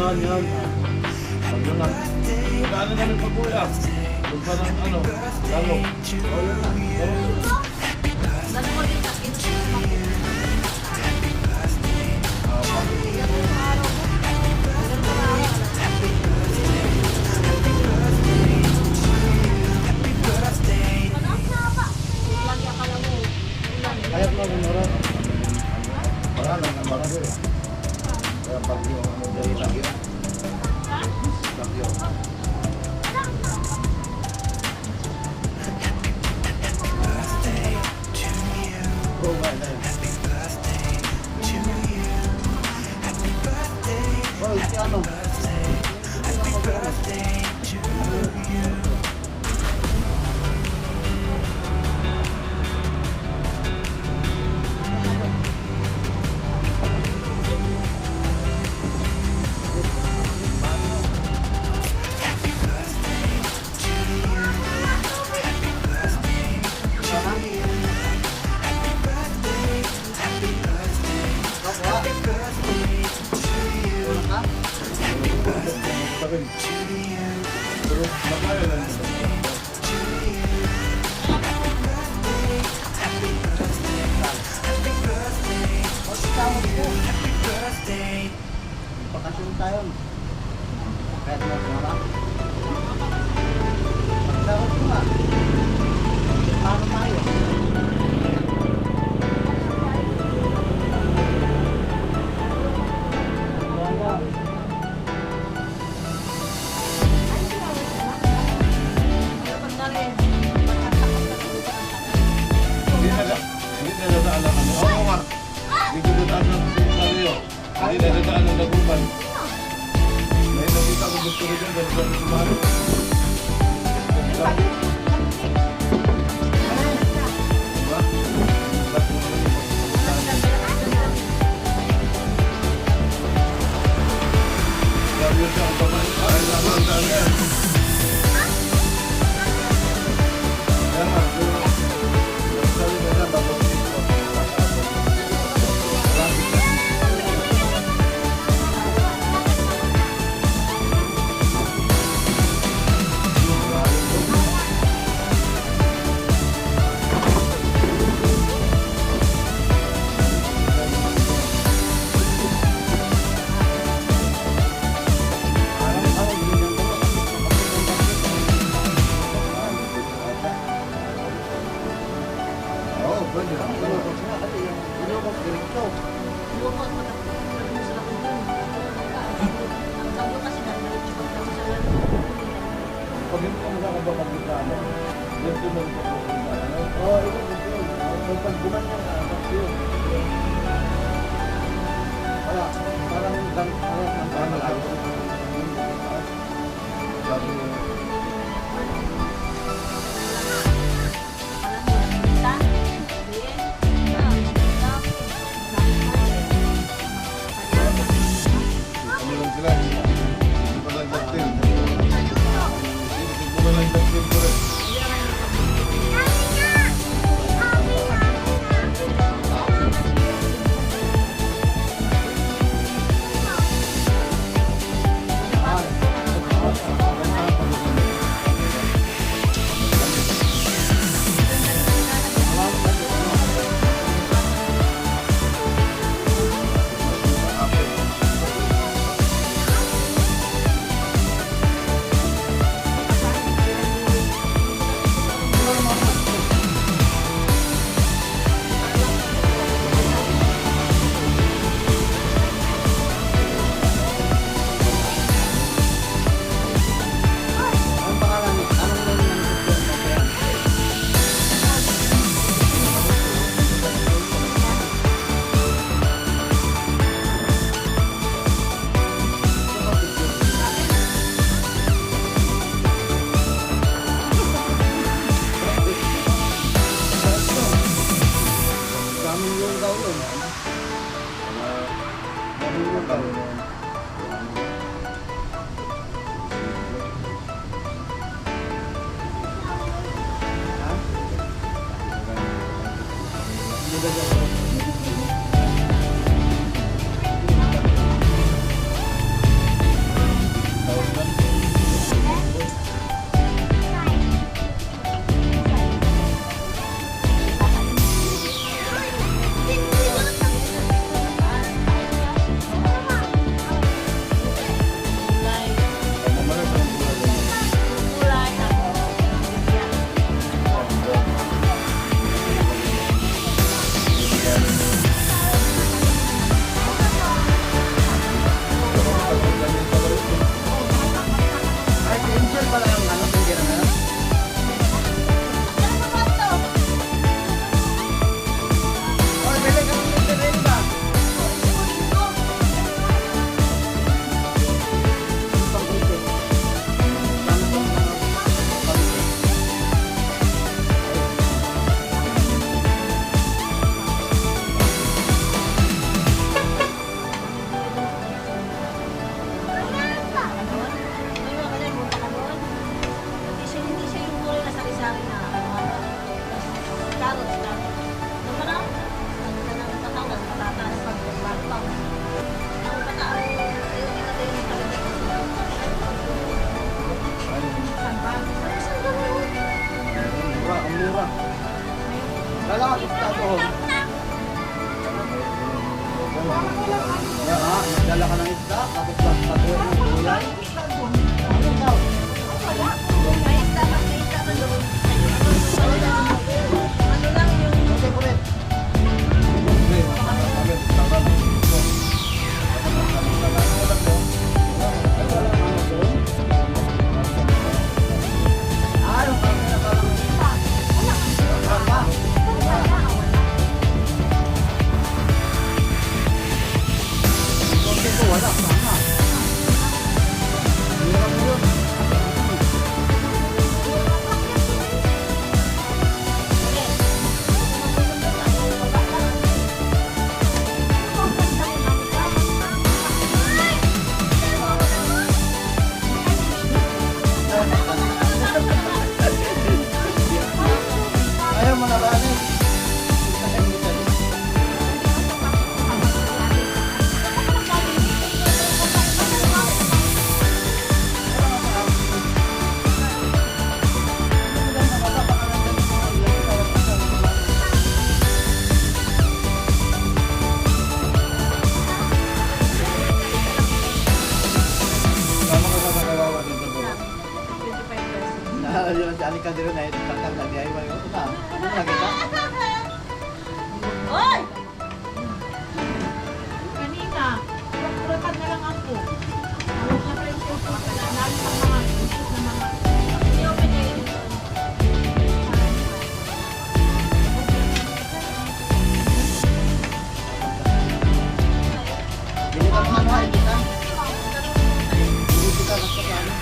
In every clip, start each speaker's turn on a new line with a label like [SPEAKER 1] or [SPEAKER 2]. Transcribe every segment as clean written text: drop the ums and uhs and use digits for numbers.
[SPEAKER 1] Yun. Pag yun lang. Magkano namin pa kuya? Yung parang ano, lalo. O yun na.
[SPEAKER 2] Saan mo din kasi
[SPEAKER 1] Kaya mo minura. Para lang ang bagay. Kaya pag yung ano dahil lagi. Lagi. Oh, wala. Oh, si ano? Pero makaya lang ito. Bakasyon tayo. Kahit mo kumara. Magtawag ko nga. Paano tayo? Hindi na nadaan ang ano. Oo nga. Hindi na nadaan ang Ontario. Hindi na nadaan ang Laguban. May nakita ko gusto rin yan dahil sa sumari. Diba? Sabi yun siya ang pamain. Ay, naman ang dami yan. Kaya nga, sabi na lang, bago pag hindi ka makakababagita, yan doon ang pagkakas. Oo, ito yun. Pag gumanyan ka, yun. Wala, parang ng pangalag. Sabi mo, ano lang sila, hindi pa lang daktil. Hindi pa lang daktil ko rin.
[SPEAKER 2] carrots na. Ano ba na? Nagtanong katawan, patata, pagbagbang. Ang bataan, ayaw kita tayo ng talaga. Sambal.
[SPEAKER 3] Mura, ang mura. Lalaki sa to. Nagdala ka ng isda, tapos patuloy ng gulay. Ano daw?
[SPEAKER 2] May isda pa, may isda pa doon. Ano lang yung...
[SPEAKER 3] Okay, kulit. Ayaw ka na parang konti ko, wala. Sana. Hirap mo yun. Ayaw mo na ba? Yun si Aling Caldero na ito kantang na DIY ko. Ito na. Ano nakita?
[SPEAKER 2] Hoy!
[SPEAKER 4] Kanina, pagpapad na lang ako. Tawag na pa yung cellphone ko. Lalo sa mga issues na mga...
[SPEAKER 2] I-open niya yun.
[SPEAKER 3] Bili ka naman ha, hindi ka. Bili ka basta ka ano.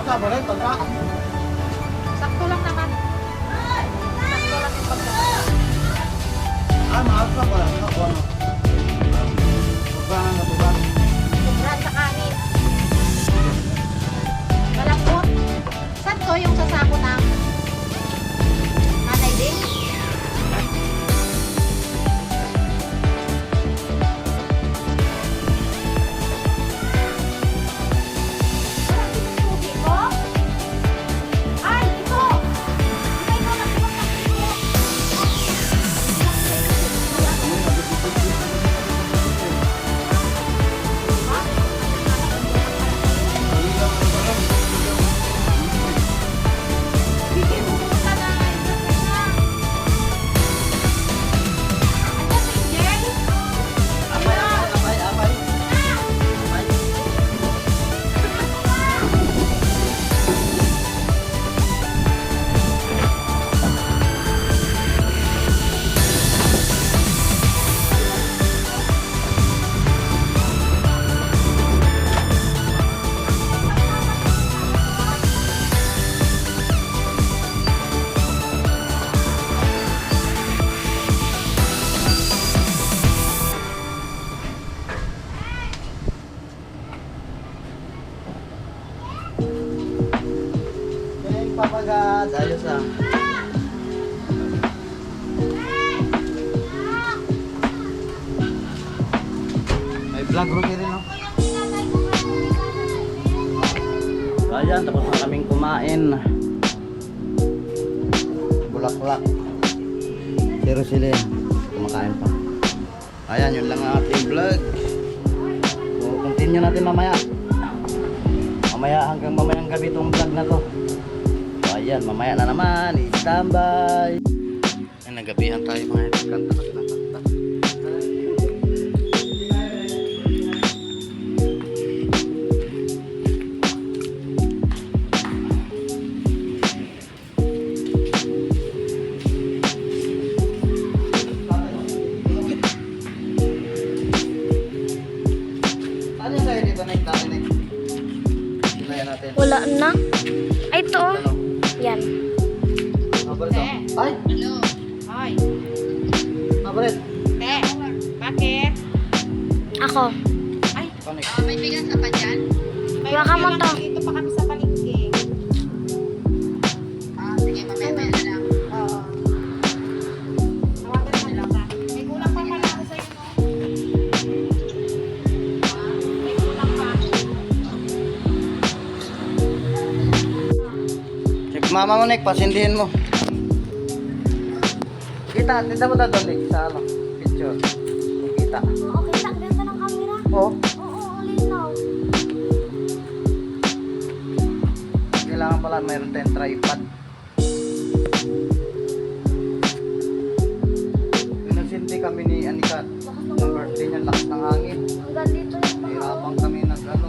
[SPEAKER 3] Pagka ba rin? Pagka?
[SPEAKER 4] Sakto lang naman. Sakto lang yung pagkain.
[SPEAKER 3] Maas na pala. Ako ano? Pagka na ito ba?
[SPEAKER 4] Sobra sa kanin. Malambot. Saan to yung sasako ng Nanay Ding? Ay, ito! Ito, bigyan mo muna na. Angel?
[SPEAKER 3] Apay. Thank Papa God. Ayos ah. May vlog rin no? Ayan, tapos na kaming kumain. Bulaklak. Pero sila kumakain pa. Ayan, yun lang ang ating vlog. So, continue natin mamaya. Hanggang mamayang gabi itong vlog na to. So, ayan, mamaya na naman. I-standby. Ay, nagabihan tayo mga ito. Kanta kasi ng kanta. Ano yung tayo dito na yung Sinayan natin.
[SPEAKER 5] Wala na. Ay, ito. oh.
[SPEAKER 3] Ano?
[SPEAKER 5] Yan.
[SPEAKER 3] Mabalit oh. Ay!
[SPEAKER 4] Hello. Ay.
[SPEAKER 3] Mabalit!
[SPEAKER 4] Te, bakit?
[SPEAKER 5] Ako.
[SPEAKER 4] Ay,
[SPEAKER 3] Panik.
[SPEAKER 2] May bigas ka pa dyan?
[SPEAKER 4] may
[SPEAKER 5] Baka mo to.
[SPEAKER 4] dito pa kami sa palengke.
[SPEAKER 2] Sige, mamaya na lang.
[SPEAKER 4] Oo. Tawagan mo lang. May kulang pa pala ako sa'yo, no? May kulang pa.
[SPEAKER 3] Check mama mo, Nick. Pasindihin mo. Kita. Tinta mo na doon, Nick. Sa ano? Picture. Kita.
[SPEAKER 5] Okay, tak. Ganda ng camera.
[SPEAKER 3] Oo.
[SPEAKER 5] Oo, linaw.
[SPEAKER 3] Kailangan pala mayroon tayong tripod. Yung nagsindi kami ni Anika. Ng birthday niya, lakas ng hangin.
[SPEAKER 5] Hanggang dito yung mga.
[SPEAKER 3] Nahirapan kami ng ano.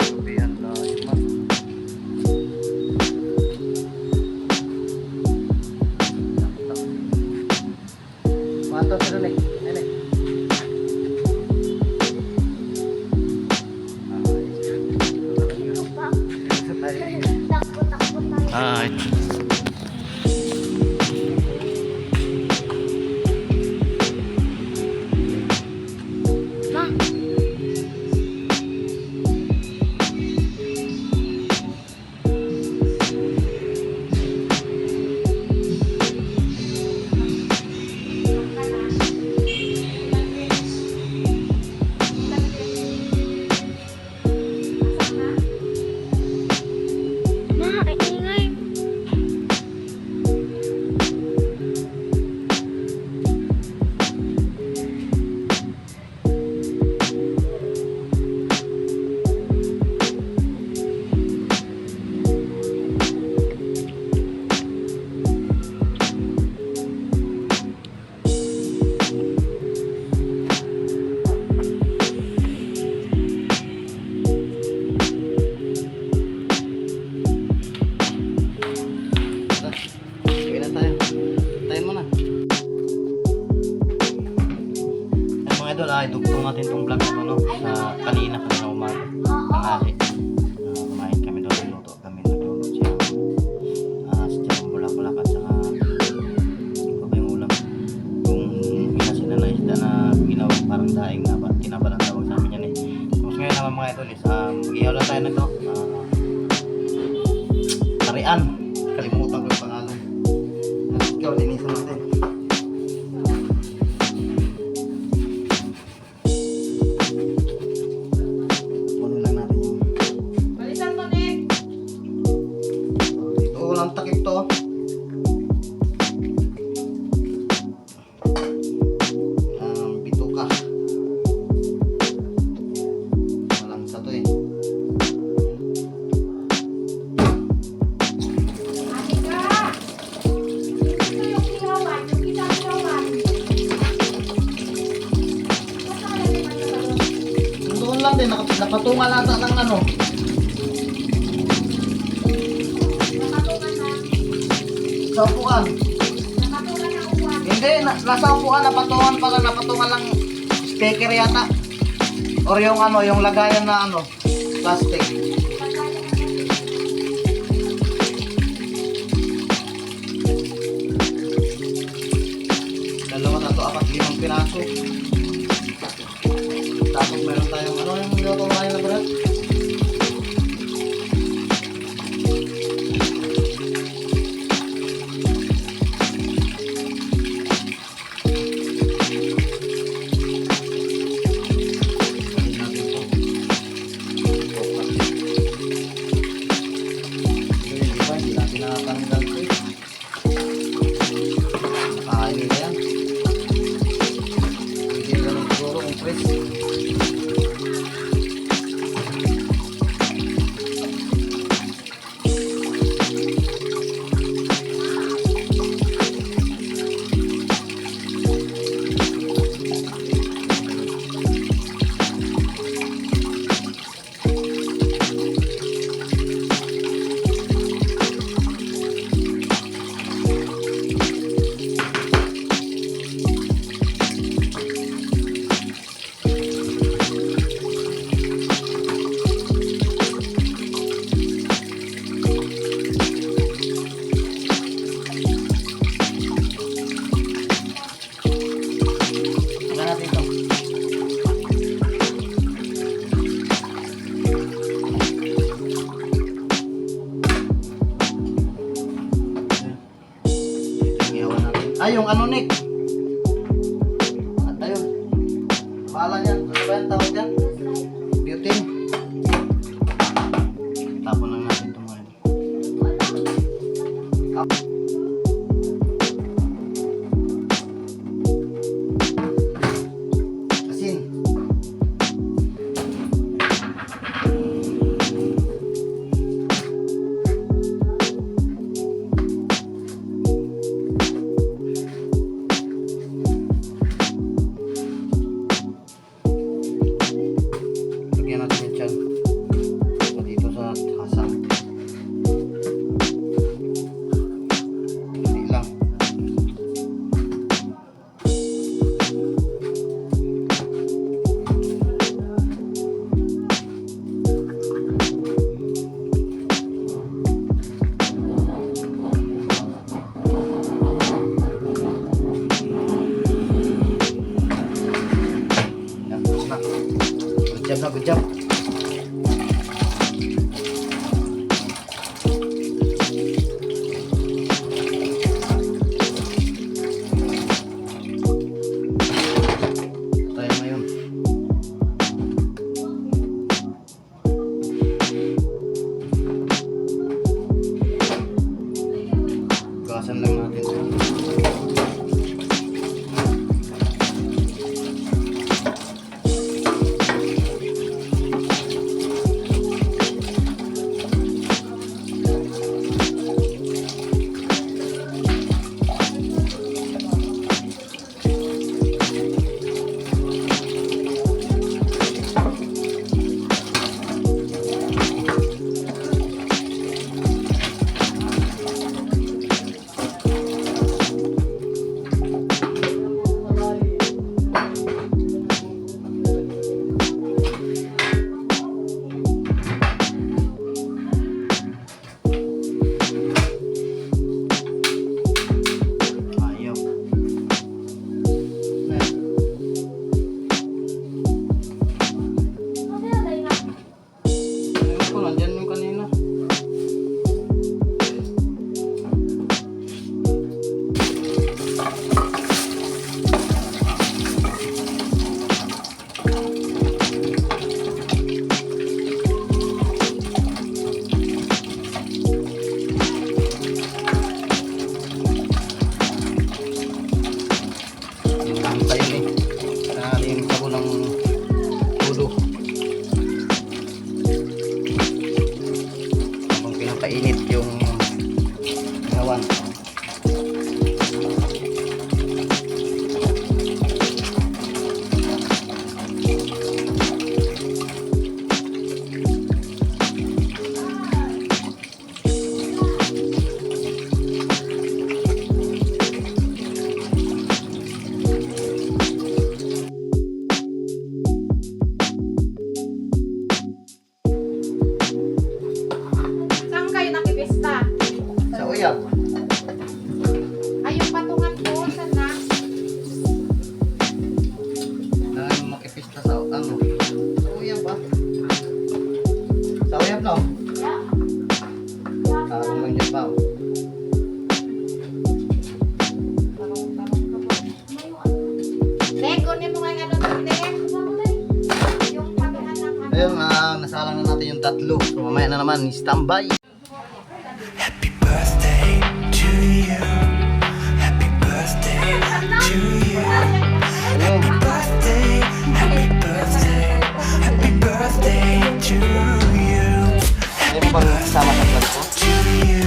[SPEAKER 3] Sabihan tayo man. Manto sila, Nick. Nick. Mag-ihaw lang tayo na ito. Tarian. Kalimutan ko yung pangalan. Ikaw, linisan natin. Kunin lang natin yung...
[SPEAKER 4] Balisan mo, Nick.
[SPEAKER 3] Dito ko lang takip to. Bituka. Walang sa to eh.
[SPEAKER 4] Anika! Ito yung ihawan, yung isang ihawan. Basta ka lang naman sa balon.
[SPEAKER 3] Doon lang din, napatungan nata ng ano.
[SPEAKER 4] Nakatungan na.
[SPEAKER 3] Sa upuan.
[SPEAKER 4] Nakatungan na upuan.
[SPEAKER 3] Hindi, nasa upuan, napatungan pala, napatungan ng speaker yata. Or yung ano, yung lagayan na ano, plastic. Dalawa, tatlo, apat, 5 piraso. Tapos meron tayong ano yung luto ngayon na brad? Pwede natin to. Focus. Hindi pa, hindi natin nakatanggal to eh. Nakain nila yan. Hindi ganun siguro kung press. Saka natin ito. Ito yung ihawan natin. Ay, yung ano, Nick? At ayun. Paala niyan. Ano ba yung tawag dyan? Butane. Tapon lang natin ito mga ito. Asin. no? Tarong lang dyan pa.
[SPEAKER 4] Tek, kunin mo nga yung ano, Tek. Yung pamihan ng ano.
[SPEAKER 3] Ayun, nasalang na natin yung tatlo. So mamaya na naman, standby.
[SPEAKER 6] Happy birthday to you. Happy birthday to you.
[SPEAKER 3] Ayun.
[SPEAKER 6] Birthday, happy birthday. Happy birthday to you.
[SPEAKER 3] Ayun bang kasama sa vlog ko?
[SPEAKER 6] To you.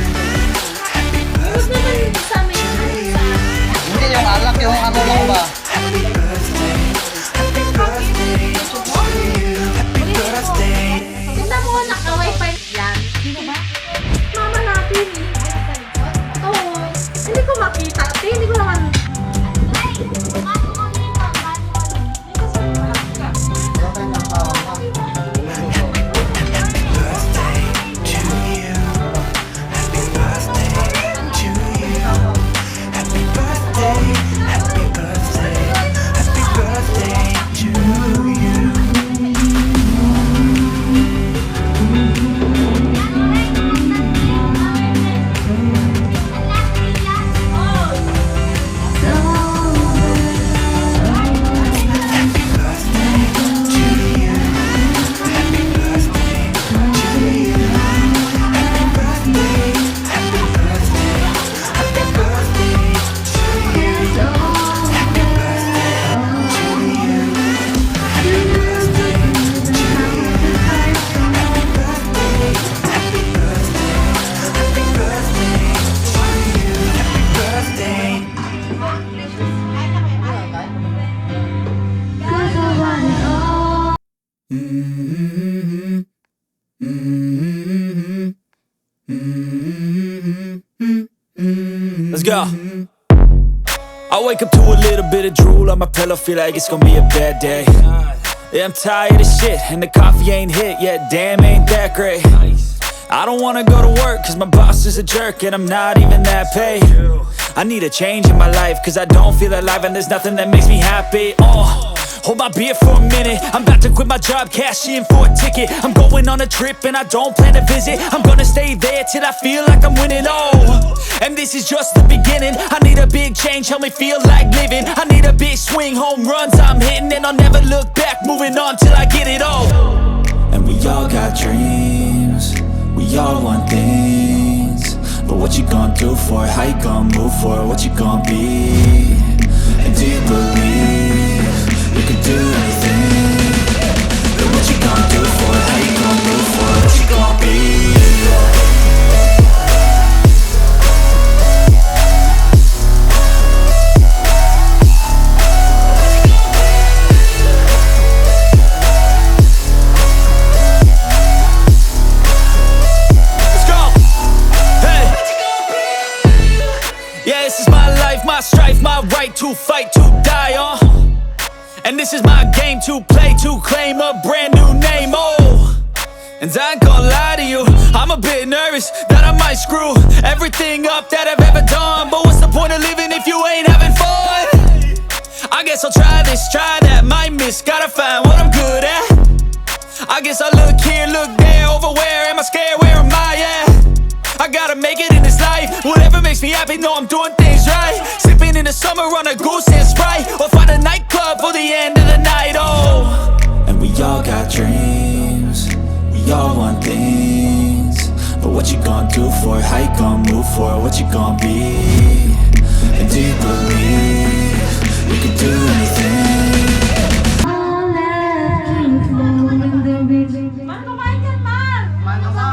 [SPEAKER 6] Happy birthday
[SPEAKER 2] Sa amin,
[SPEAKER 6] to you.
[SPEAKER 3] Hindi, yung alak, yung ano lang ba?
[SPEAKER 6] Happy birthday. Happy birthday to you. Happy birthday.
[SPEAKER 2] tingnan mo, naka-wifi yan.
[SPEAKER 4] Sino ba?
[SPEAKER 2] Mama natin. Oo. Hindi ko makita. Hindi ko naman.
[SPEAKER 6] Birthday to you. Happy birthday to you. Happy birthday. Happy birthday. Happy birthday to you. Happy birthday to you. Happy birthday to you. Happy birthday. Happy birthday. Happy birthday to you. Happy birthday to you. Happy birthday to you. Happy birthday. Happy birthday. Happy birthday to you. Happy birthday.
[SPEAKER 7] Let's go. I wake up to a little bit of drool on my pillow, feel like it's gonna be a bad day. Yeah, I'm tired of shit, and the coffee ain't hit yet, damn, ain't that great. I don't wanna go to work, cause my boss is a jerk, and I'm not even that paid. I need a change in my life, cause I don't feel alive, and there's nothing that makes me happy. Hold my beer for a minute, I'm about to quit my job, cash in for a ticket. I'm going on a trip and I don't plan to visit. I'm gonna stay there till I feel like I'm winning, and this is just the beginning. I need a big change, help me feel like living. I need a big swing, home runs I'm hitting, and I'll never look back, moving on till I get it all.
[SPEAKER 6] And we all got dreams, we all want things. But what you gonna do for it? How you gonna move for it? What you gonna be? And do you believe you can do anything? But what you gonna do for it? How you gonna move for it? What you gonna be?
[SPEAKER 7] Let's go. Hey. Yeah, this is my life, my strife, my right to fight, to die on. And this is my game to play, to claim a brand new name, And I ain't gonna lie to you, I'm a bit nervous that I might screw everything up that I've ever done. But what's the point of living if you ain't having fun? I guess I'll try this, try that, might miss, gotta find what I'm good at. I guess I look here, look there, over where am I scared, where am I at? I gotta make it in this life, whatever makes me happy, know I'm doing things right. Sipping in the summer on a goose and Sprite, or find a nightclub for the end of the night,
[SPEAKER 6] And we all got dreams, we all want things. But what you gonna do for it? How you gonna move for it? What you gonna be? And do you believe you can do anything?
[SPEAKER 4] Man, kumain ka, man!
[SPEAKER 3] Mano ka?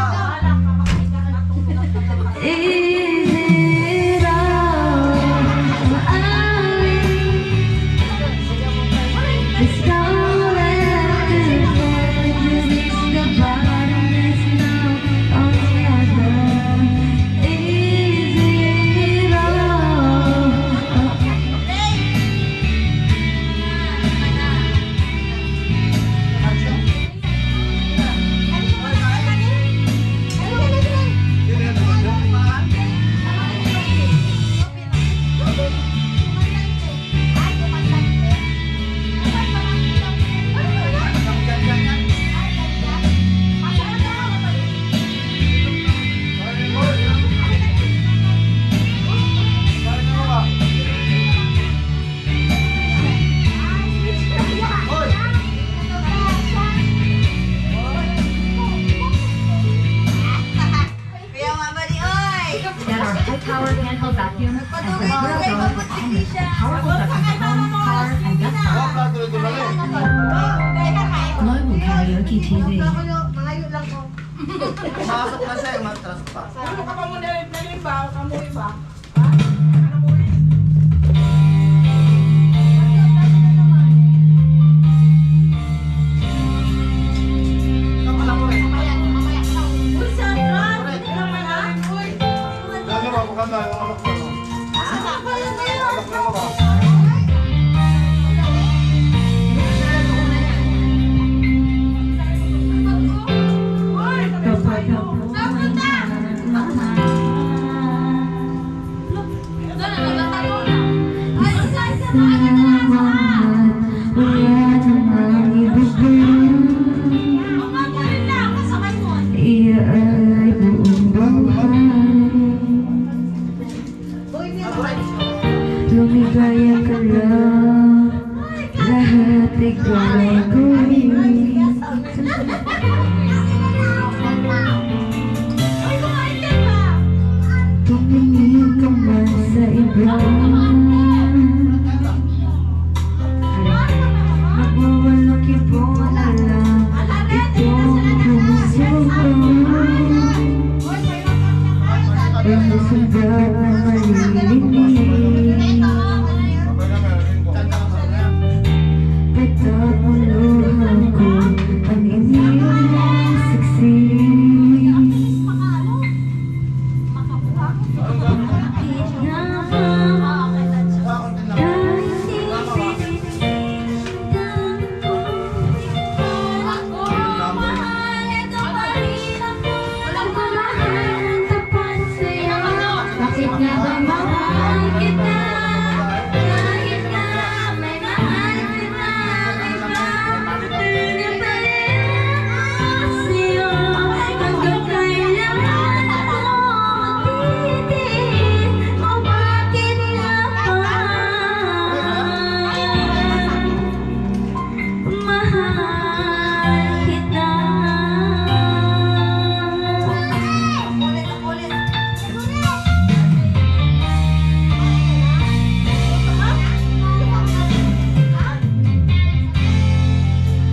[SPEAKER 3] Pumasok na siya, matras pa.
[SPEAKER 4] Ano ka pa muna rin ba? Kamuhi ba?
[SPEAKER 1] Dali ba, maganda yung anak mo. Anak mo ba?
[SPEAKER 8] Lumigaya ka lang, lahat ikaw ay gawin. Tumingin ka man sa iba, magwawalang kipo na lang, itong puso ko. Ang sundan na malilinig, pagkakuluhan ko ang inyong saksi.
[SPEAKER 5] Bakit nga ba mahal kita? Kahit na may mahal kita, iba na sa'yo. Hanggang kailan ako magtitiis? O bakit nga ba mahal kita?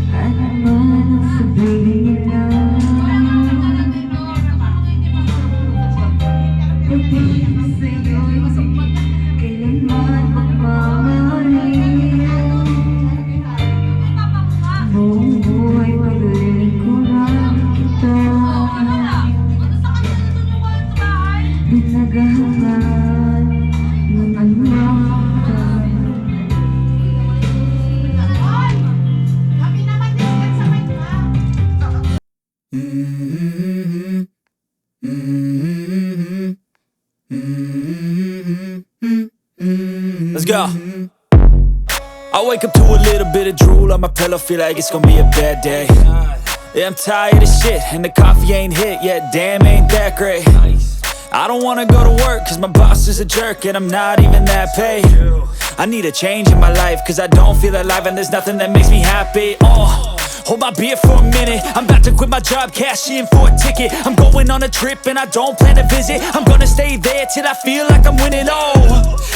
[SPEAKER 8] Ano man ang sabihin nila, pag-ibig sa'yo'y kailanman magmamahalin. Buong buhay paglilingkuran kita, di naghahangad ng anumang
[SPEAKER 7] Let's go. I wake up to a little bit of drool on my pillow, feel like it's gonna be a bad day. Yeah, I'm tired of shit, and the coffee ain't hit yet, damn, ain't that great. I don't wanna go to work, cause my boss is a jerk, and I'm not even that paid. I need a change in my life, cause I don't feel alive, and there's nothing that makes me happy. Hold my beer for a minute, I'm about to quit my job, cash in for a ticket. I'm going on a trip and I don't plan to visit. I'm gonna stay there till I feel like I'm winning,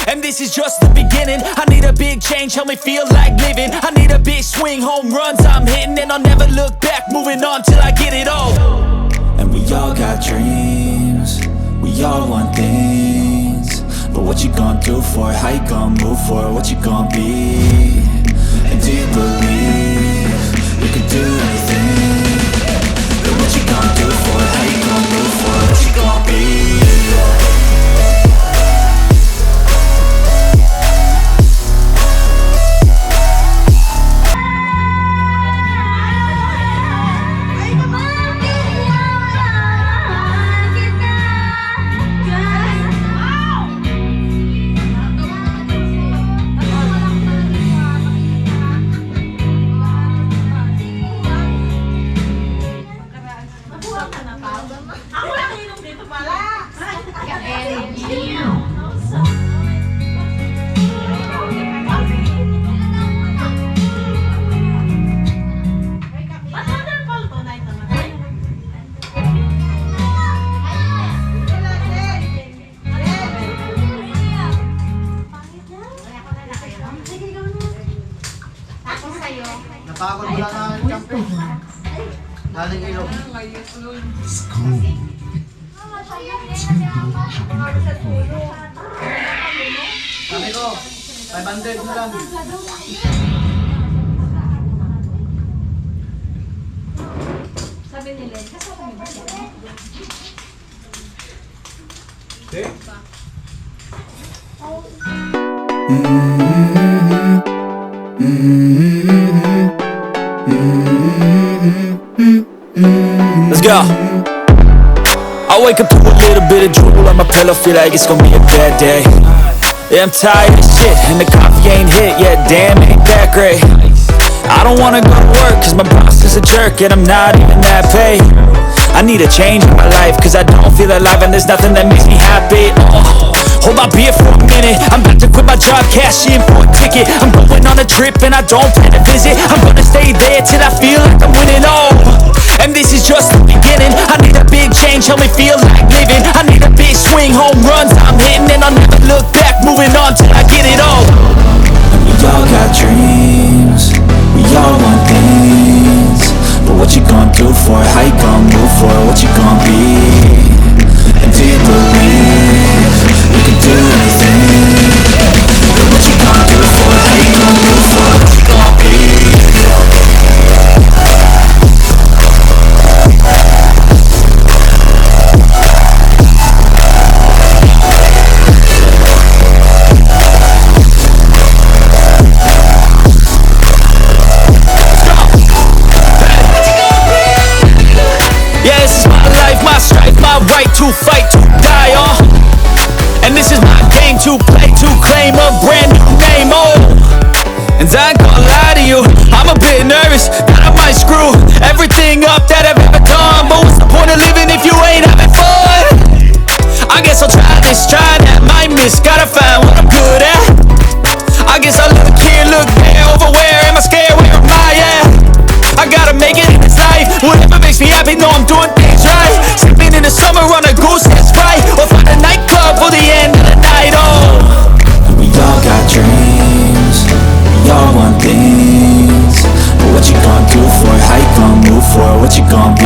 [SPEAKER 7] and this is just the beginning. I need a big change, help me feel like living. I need a big swing, home runs I'm hitting, and I'll never look back, moving on till I get it all.
[SPEAKER 6] And we all got dreams, we all want things, but what you gonna do for it? How you gonna move for it? What you gonna be? And do you believe you can do anything? But what you gonna do for it? How you gonna move for it? What you gonna be?
[SPEAKER 3] Aling ilog. Sabi ko, 500 na lang.
[SPEAKER 2] Sabi nila, kasama mo ba sila?
[SPEAKER 1] Okay?
[SPEAKER 7] Let's go. I wake up to a little bit of drool on my pillow, feel like it's gonna be a bad day. Yeah, I'm tired of shit, and the coffee ain't hit yet, damn, ain't that great. I don't wanna go to work, cause my boss is a jerk, and I'm not even that paid. I need a change in my life, cause I don't feel alive, and there's nothing that makes me happy. Hold my beer for a minute, I'm about to quit my job, cash in for a ticket. I'm going on a trip, and I don't plan to visit. I'm gonna stay there till I feel like I'm winning, and this is just the beginning. I need a big change, help me feel like living. I need a big swing, home runs I'm hitting, and I'll never look back, moving on till I get it all.
[SPEAKER 6] We all got dreams, we all want things, but what you gonna do for it? How you gonna move for it? What you gonna be? And do you believe you can do anything? But what you gonna do for it? How you gonna move for it? What you gonna be?
[SPEAKER 7] Yeah, this is my life, my strife, my right to fight, to die, and this is my game to play, to claim a brand new name, and I ain't gonna lie to you, I'm a bit nervous that I might screw everything up that I've ever done. But what's the point of living if you ain't having fun? I guess I'll try this, try that, might miss, gotta find what I'm good at. I guess I'll look here, look there, over where am I scared, where am I at? I gotta make it in this life, whatever makes me happy, know I'm doing things right. Sleeping in the summer on a goose that's right, or find a nightclub for the end of the night,
[SPEAKER 6] We all got dreams, we all want things, but what you gonna do for it? How you gonna move for it? What you gonna be?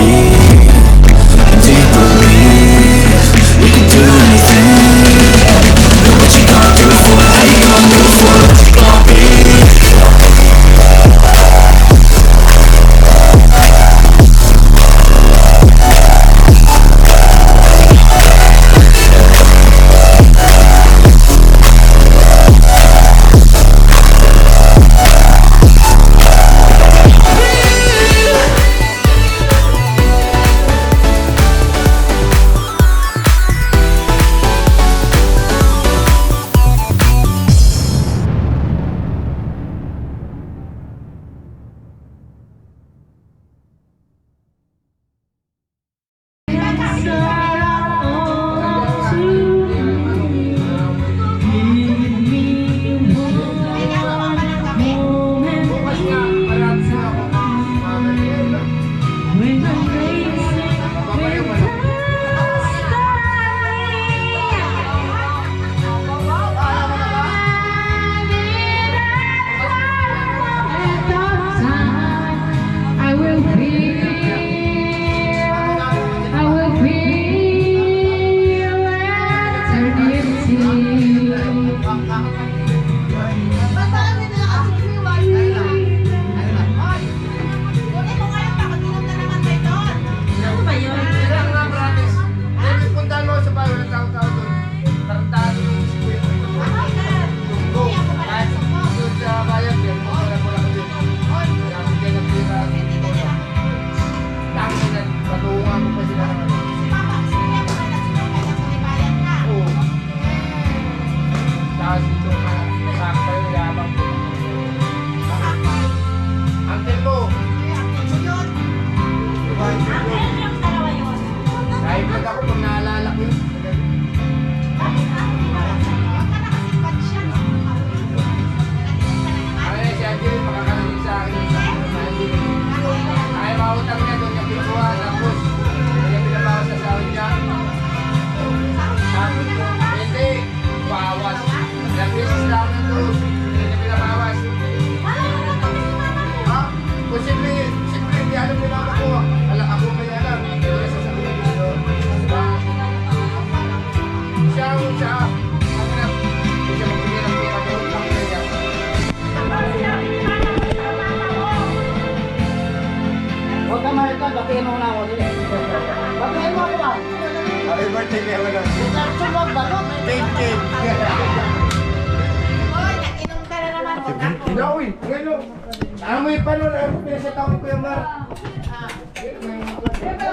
[SPEAKER 1] Sige, wala.
[SPEAKER 2] Sunod ba? No? May
[SPEAKER 1] Cake.
[SPEAKER 4] Hoy, nag-inom ka na naman.
[SPEAKER 1] Gawin, ngayon. Amoy pa nun, ayaw ko pinasatawin ko yung mar.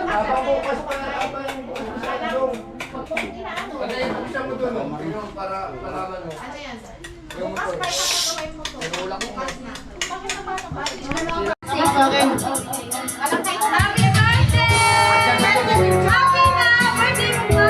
[SPEAKER 1] Habang bukas pa na habang bukas sa ilong. Panayin ko siya mo doon. Yung para ano.
[SPEAKER 4] Ano yan?
[SPEAKER 1] Yung motor.
[SPEAKER 4] Bukas pa yung motor. Bukas na. Bakit na ba? Alam kayo na.
[SPEAKER 5] Happy birthday! Happy na birthday mo!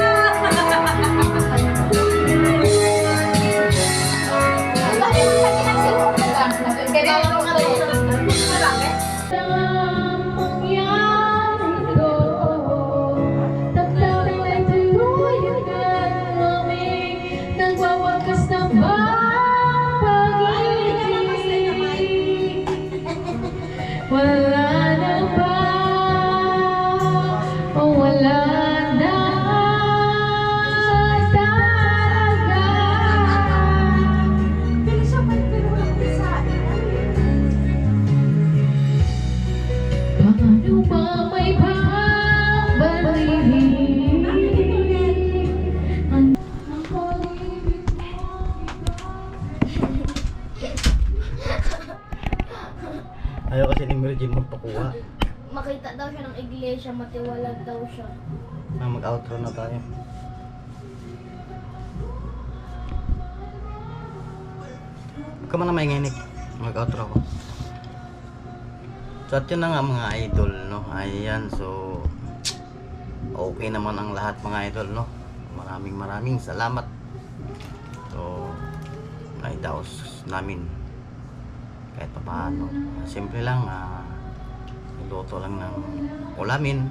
[SPEAKER 8] Wala na ba? O wala na talaga? Paano ba may babalihin ang pag-ibig mo?
[SPEAKER 3] Ayaw kasi ni Mary Jane magpakuha.
[SPEAKER 5] Makita daw siya ng iglesia, matiwalag daw siya.
[SPEAKER 3] Mag-outro na tayo. Huwag ka man na mainginig. Mag-outro ako. So at yun na nga mga idol, no? Ayan, so okay naman ang lahat mga idol, no? Maraming salamat. So naidaos namin kahit pa paano. Simple lang, niluto lang ng ulamin.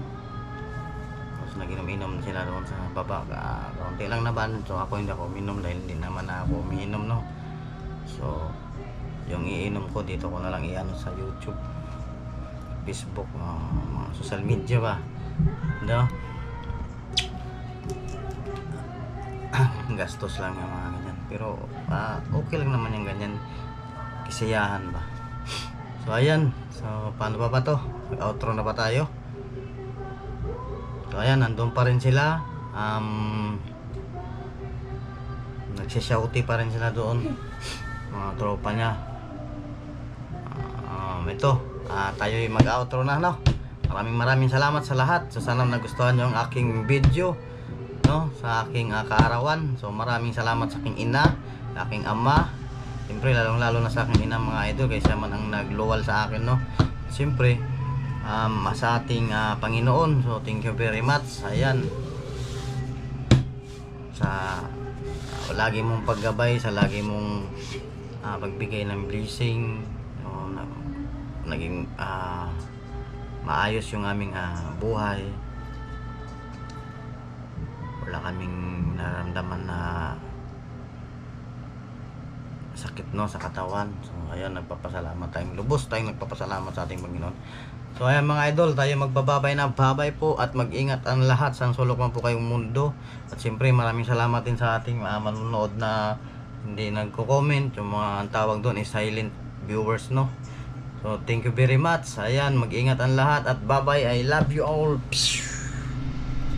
[SPEAKER 3] Tapos naginom-inom sila doon sa baba. Kaunti lang naman. So ako hindi ako uminom dahil hindi naman ako umiinom, no? So yung iinom ko dito ko na lang iano sa YouTube, Facebook, mga social media ba, no? Gastos lang yung mga ganyan, pero okay lang naman yung ganyan, kisiyahan ba. So ayan, so paano ba to, outro na ba tayo? So ayan, nandun pa rin sila, nagsishouty pa rin sila doon, mga tropa niya. Ito, tayo'y mag-outro na, no? Maraming salamat sa lahat. So sana nagustuhan nyo ang aking video, no? Sa aking kaarawan. So maraming salamat sa aking ina, sa aking ama. Siyempre lalong-lalo na sa aking ina mga idol, kaysa man ang nagluwal sa akin, no? Siyempre sa ating Panginoon. So thank you very much. Ayan, sa lagi mong paggabay, sa lagi mong pagbigay ng blessing, naging maayos yung aming buhay. Wala kaming nararamdaman na sakit, no, sa katawan. So ayun, nagpapasalamat tayong lubos, tayong nagpapasalamat sa ating Panginoon. So ayan mga idol, tayo magbababay na, babay po at mag-ingat ang lahat sa sulok man po kayong mundo. At siyempre maraming salamat din sa ating manonood na hindi nagko-comment, yung mga ang tawag doon is silent viewers, no? So thank you very much. Ayan, mag-ingat ang lahat at bye bye. I love you all.